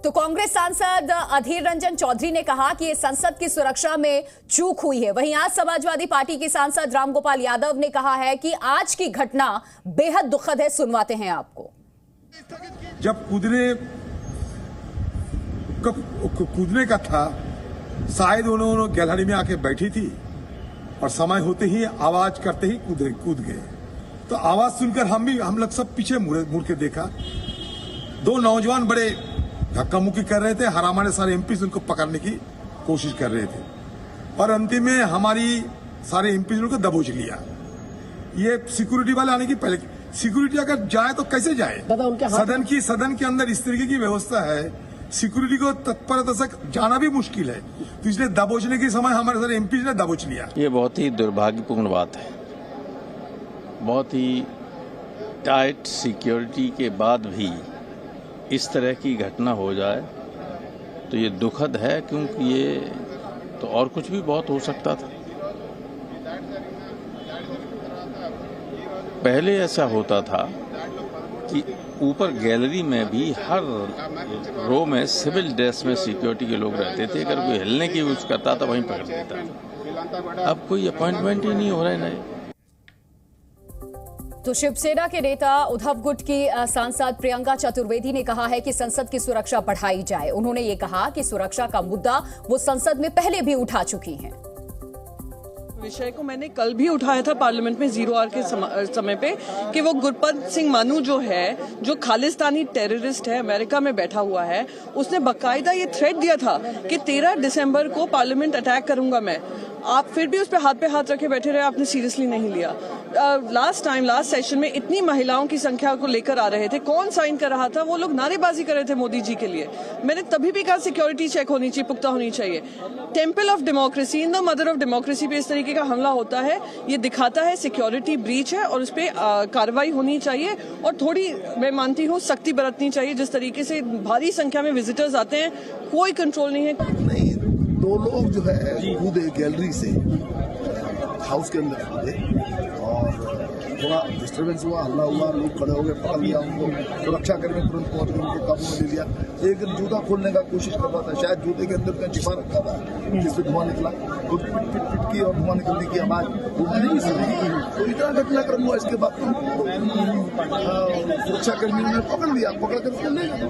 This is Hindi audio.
तो कांग्रेस सांसद अधीर रंजन चौधरी ने कहा कि ये संसद की सुरक्षा में चूक हुई है। वहीं आज समाजवादी पार्टी के सांसद रामगोपाल यादव ने कहा है कि आज की घटना बेहद दुखद है। सुनवाते हैं आपको। जब कूदने का था, शायद उन्होंने गैलरी में आके बैठी थी और समय होते ही आवाज करते ही कूद गए। तो आवाज सुनकर हम लोग सब पीछे मुड़ के देखा। दो नौजवान बड़े धक्का मुक्की कर रहे थे, हमारे सारे एमपी उनको पकड़ने की कोशिश कर रहे थे और अंतिम में हमारी सारे एमपी उनको दबोच लिया। ये सिक्योरिटी वाले आने की पहले, सिक्योरिटी अगर जाए तो कैसे जाए? सदन के अंदर इस तरीके की व्यवस्था है, सिक्योरिटी को तत्परता से जाना भी मुश्किल है, तो इसलिए दबोचने के समय हमारे सारे एमपी ने दबोच लिया। ये बहुत ही दुर्भाग्यपूर्ण बात है। बहुत ही टाइट सिक्योरिटी के बाद भी इस तरह की घटना हो जाए तो ये दुखद है, क्योंकि ये तो और कुछ भी बहुत हो सकता था। पहले ऐसा होता था कि ऊपर गैलरी में भी हर रो में सिविल ड्रेस में सिक्योरिटी के लोग रहते थे। अगर कोई हिलने की कोशिश करता था वहीं पकड़ लेता था। अब कोई अपॉइंटमेंट ही नहीं हो रहा है नए। तो शिवसेना के नेता उद्धव गुट की सांसद प्रियंका चतुर्वेदी ने कहा है कि संसद की सुरक्षा बढ़ाई जाए। उन्होंने ये कहा कि सुरक्षा का मुद्दा वो संसद में पहले भी उठा चुकी हैं। विषय को मैंने कल भी उठाया था पार्लियामेंट में 0 आवर के समय पे कि वो गुरपत सिंह मानू जो है, जो खालिस्तानी टेररिस्ट है, अमेरिका में बैठा हुआ है, उसने बाकायदा ये थ्रेट दिया था कि 13 दिसंबर को पार्लियामेंट अटैक करूंगा मैं। आप फिर भी उस पर हाथ पे हाथ रखे बैठे रहे, आपने सीरियसली नहीं लिया। लास्ट सेशन में इतनी महिलाओं की संख्या को लेकर आ रहे थे, कौन साइन कर रहा था? वो लोग नारेबाजी कर रहे थे मोदी जी के लिए। मैंने तभी भी कहा सिक्योरिटी चेक होनी चाहिए, पुख्ता होनी चाहिए। Temple of democracy, in the mother of democracy पे इस तरीके का हमला होता है, ये दिखाता है सिक्योरिटी ब्रीच है और उस पर कार्रवाई होनी चाहिए और थोड़ी, मैं मानती हूँ, सख्ती बरतनी चाहिए। जिस तरीके से भारी संख्या में विजिटर्स आते हैं, कोई कंट्रोल नहीं है। दो लोग जो है कूदे गैलरी से, हाउस के अंदर कूदे और थोड़ा डिस्टर्बेंस हुआ, हल्ला हुआ, लोग खड़े हो गए, पकड़ लिया उनको, सुरक्षा कर्मी तुरंत पहुंच गए, उनको काबू में ले लिया। एक जूता खोलने का कोशिश कर रहा था, शायद जूते के अंदर का छिपा रखा था जिससे धुआं निकला, तो पिट की और धुआं निकलने की आवाज वो नहीं सुनी। तो इतना घटनाक्रम हुआ। इसके बाद सुरक्षा कर्मियों ने पकड़ लिया, पकड़ कर उसको ले गया।